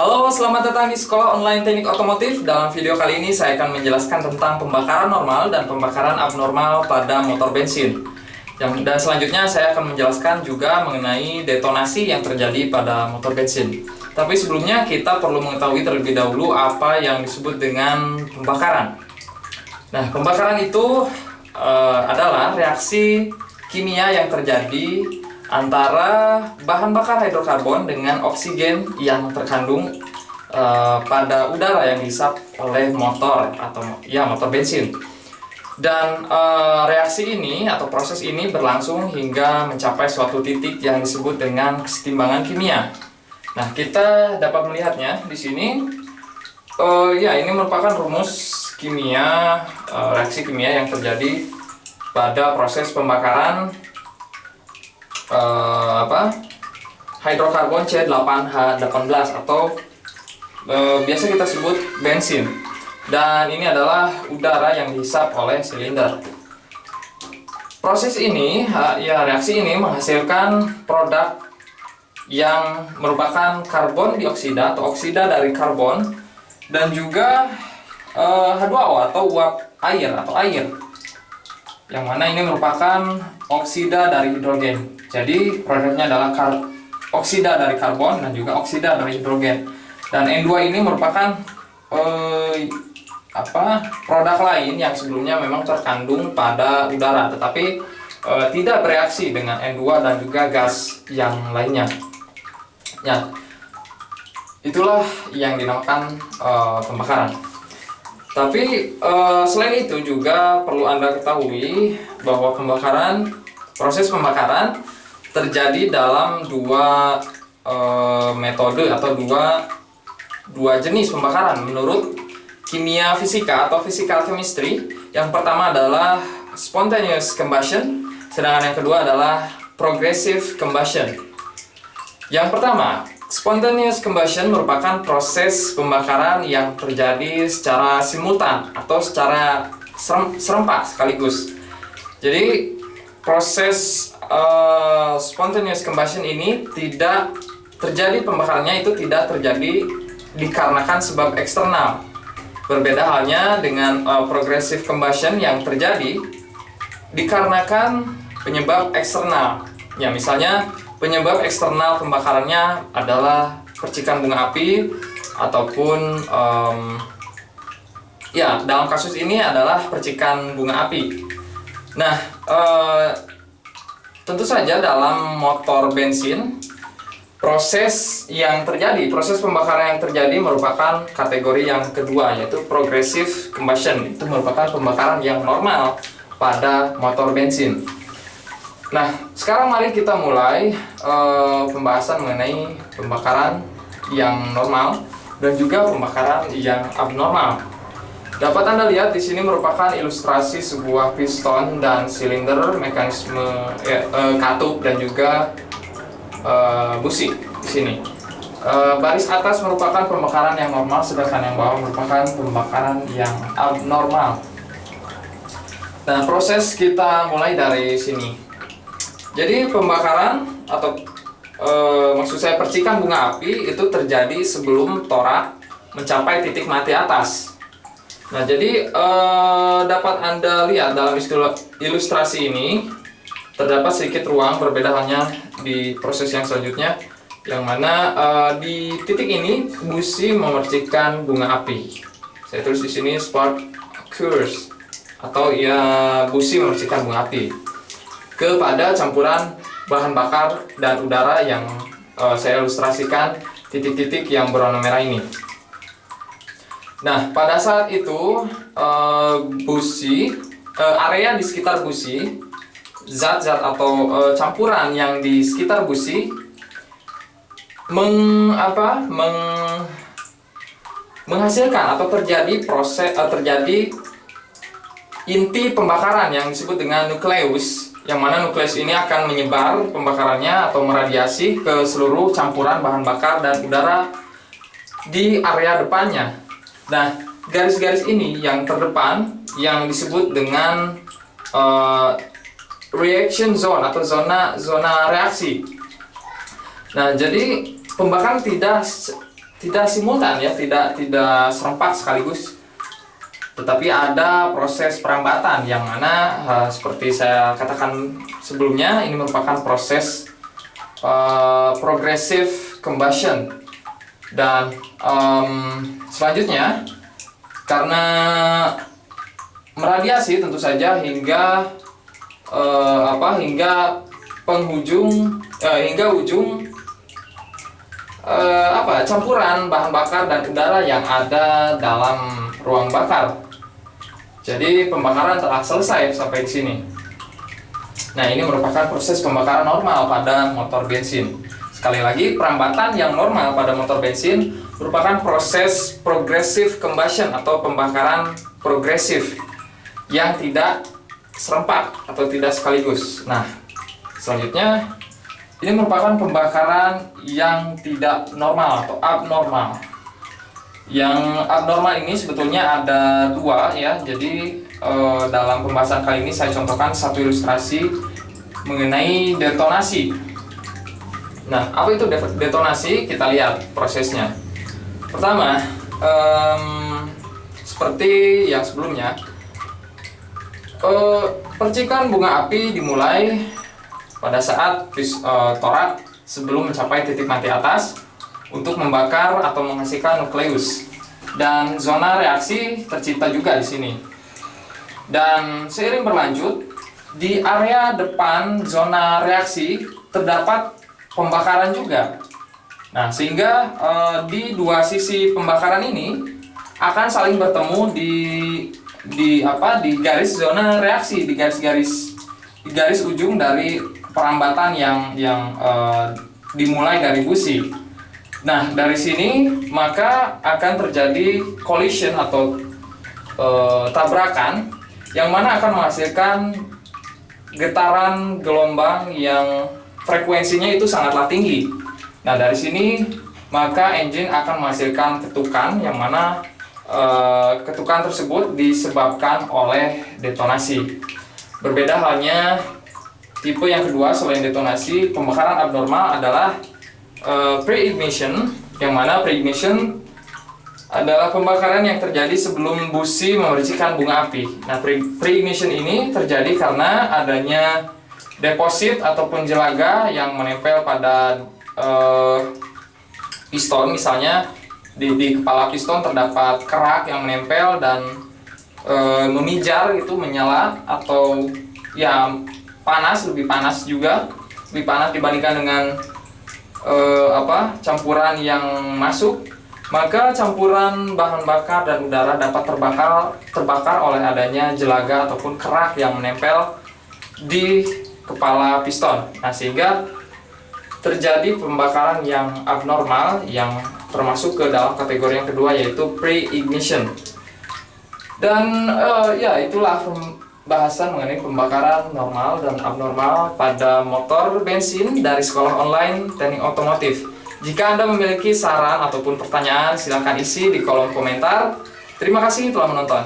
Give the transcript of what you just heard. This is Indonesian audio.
Halo, selamat datang di Sekolah Online Teknik Otomotif. Dalam video kali ini saya akan menjelaskan tentang pembakaran normal dan pembakaran abnormal pada motor bensin. Dan selanjutnya saya akan menjelaskan juga mengenai detonasi yang terjadi pada motor bensin. Tapi sebelumnya kita perlu mengetahui terlebih dahulu apa yang disebut dengan pembakaran. Nah, pembakaran itu adalah reaksi kimia yang terjadi antara bahan bakar hidrokarbon dengan oksigen yang terkandung pada udara yang dihisap oleh motor atau motor bensin. Dan reaksi ini atau proses ini berlangsung hingga mencapai suatu titik yang disebut dengan kesetimbangan kimia. Nah, kita dapat melihatnya di sini. Ini merupakan rumus kimia, reaksi kimia yang terjadi pada proses pembakaran hidrokarbon C8H18 atau biasa kita sebut bensin. Dan ini adalah udara yang dihisap oleh silinder. Proses ini, reaksi ini menghasilkan produk yang merupakan karbon dioksida atau oksida dari karbon dan juga H2O atau uap air atau air, yang mana ini merupakan oksida dari hidrogen. Jadi produknya adalah oksida dari karbon dan juga oksida dari hidrogen. Dan N2 ini merupakan produk lain yang sebelumnya memang terkandung pada udara, tetapi tidak bereaksi dengan N2 dan juga gas yang lainnya. Ya, itulah yang dinamakan pembakaran. Tapi selain itu juga perlu Anda ketahui bahwa proses pembakaran terjadi dalam dua metode atau dua jenis pembakaran menurut kimia fisika atau physical chemistry. Yang pertama adalah spontaneous combustion, sedangkan yang kedua adalah progressive combustion. Yang pertama, spontaneous combustion merupakan proses pembakaran yang terjadi secara simultan atau secara serempak sekaligus. Jadi proses spontaneous combustion ini tidak terjadi, pembakarannya itu tidak terjadi dikarenakan sebab eksternal. Berbeda halnya dengan progressive combustion yang terjadi dikarenakan penyebab eksternal. Ya, misalnya penyebab eksternal pembakarannya adalah percikan bunga api ataupun dalam kasus ini adalah percikan bunga api. Nah, tentu saja dalam motor bensin proses pembakaran yang terjadi merupakan kategori yang kedua, yaitu progressive combustion. Itu merupakan pembakaran yang normal pada motor bensin. Nah, sekarang mari kita mulai pembahasan mengenai pembakaran yang normal dan juga pembakaran yang abnormal. Dapat Anda lihat di sini merupakan ilustrasi sebuah piston dan silinder, mekanisme katup dan juga busi di sini. Baris atas merupakan pembakaran yang normal, sedangkan yang bawah merupakan pembakaran yang abnormal. Nah, proses kita mulai dari sini. Jadi pembakaran atau maksud saya percikan bunga api itu terjadi sebelum torak mencapai titik mati atas. Nah, jadi dapat Anda lihat dalam ilustrasi ini terdapat sedikit ruang, berbeda halnya di proses yang selanjutnya, yang mana di titik ini busi memercikkan bunga api. Saya tulis di sini spark occurs atau busi memercikkan bunga api kepada campuran bahan bakar dan udara yang saya ilustrasikan titik-titik yang berwarna merah ini. Nah, pada saat itu area di sekitar busi, zat-zat atau campuran yang di sekitar busi menghasilkan atau terjadi inti pembakaran yang disebut dengan nukleus, yang mana nukleus ini akan menyebar pembakarannya atau meradiasi ke seluruh campuran bahan bakar dan udara di area depannya. Nah, garis-garis ini yang terdepan yang disebut dengan reaction zone atau zona reaksi. Nah, jadi pembakaran tidak tidak simultan ya, tidak serempak sekaligus. Tetapi ada proses perambatan yang mana seperti saya katakan sebelumnya, ini merupakan proses progressive combustion. Dan selanjutnya, karena meradiasi tentu saja hingga hingga ujung campuran bahan bakar dan udara yang ada dalam ruang bakar. Jadi pembakaran telah selesai sampai di sini. Nah, ini merupakan proses pembakaran normal pada motor bensin. Sekali lagi, perambatan yang normal pada motor bensin merupakan proses progressive combustion atau pembakaran progresif yang tidak serempak atau tidak sekaligus. Nah, selanjutnya ini merupakan pembakaran yang tidak normal atau abnormal. Yang abnormal ini sebetulnya ada dua ya. Jadi dalam pembahasan kali ini saya contohkan satu ilustrasi mengenai detonasi. Nah, apa itu detonasi? Kita lihat prosesnya. Pertama, seperti yang sebelumnya, percikan bunga api dimulai pada saat torak sebelum mencapai titik mati atas untuk membakar atau menghasilkan nukleus, dan zona reaksi tercipta juga di sini. Dan seiring berlanjut, di area depan zona reaksi terdapat pembakaran juga. Nah, sehingga di dua sisi pembakaran ini akan saling bertemu di garis zona reaksi, di garis ujung dari perambatan yang dimulai dari busi. Nah, dari sini maka akan terjadi collision atau tabrakan yang mana akan menghasilkan getaran gelombang yang frekuensinya itu sangatlah tinggi. Nah, dari sini maka engine akan menghasilkan ketukan yang mana ketukan tersebut disebabkan oleh detonasi. Berbeda halnya tipe yang kedua selain detonasi, pembakaran abnormal adalah pre-ignition, yang mana pre-ignition adalah pembakaran yang terjadi sebelum busi memercikan bunga api. Nah, pre-ignition ini terjadi karena adanya deposit ataupun jelaga yang menempel pada piston. Misalnya di kepala piston terdapat kerak yang menempel dan memijar, itu menyala atau ya panas, lebih panas dibandingkan dengan campuran yang masuk. Maka campuran bahan bakar dan udara dapat terbakar oleh adanya jelaga ataupun kerak yang menempel di kepala piston. Nah, sehingga terjadi pembakaran yang abnormal yang termasuk ke dalam kategori yang kedua, yaitu pre-ignition. Dan ya itulah pembahasan mengenai pembakaran normal dan abnormal pada motor bensin dari sekolah online Teknik Otomotif. Jika Anda memiliki saran ataupun pertanyaan, silakan isi di kolom komentar. Terima kasih telah menonton.